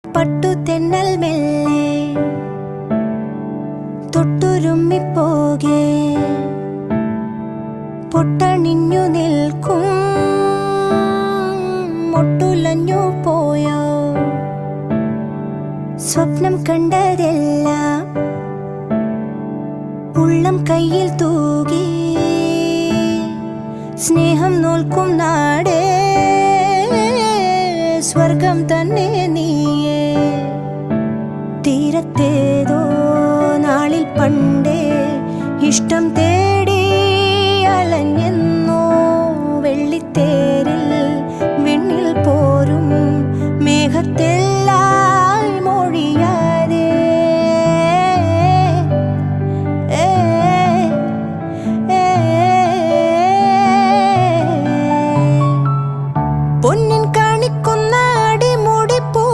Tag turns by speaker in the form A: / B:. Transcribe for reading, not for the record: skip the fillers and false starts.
A: പട്ടുതെന്നൽ മെല്ലെ തൊട്ടുരുമ്മിപ്പോകെ പൊട്ടണിഞ്ഞു നിൽക്കും മൊട്ടുലഞ്ഞു പോയോ സ്വപ്നം കണ്ടതെല്ലാം ഉള്ളം കയ്യിൽ തൂകി സ്നേഹം നോൽക്കും നാടേ സ്വർഗം തന്നെ നീയേ തീരത്തേതോ നാളിൽ പണ്ടേ ഇഷ്ടം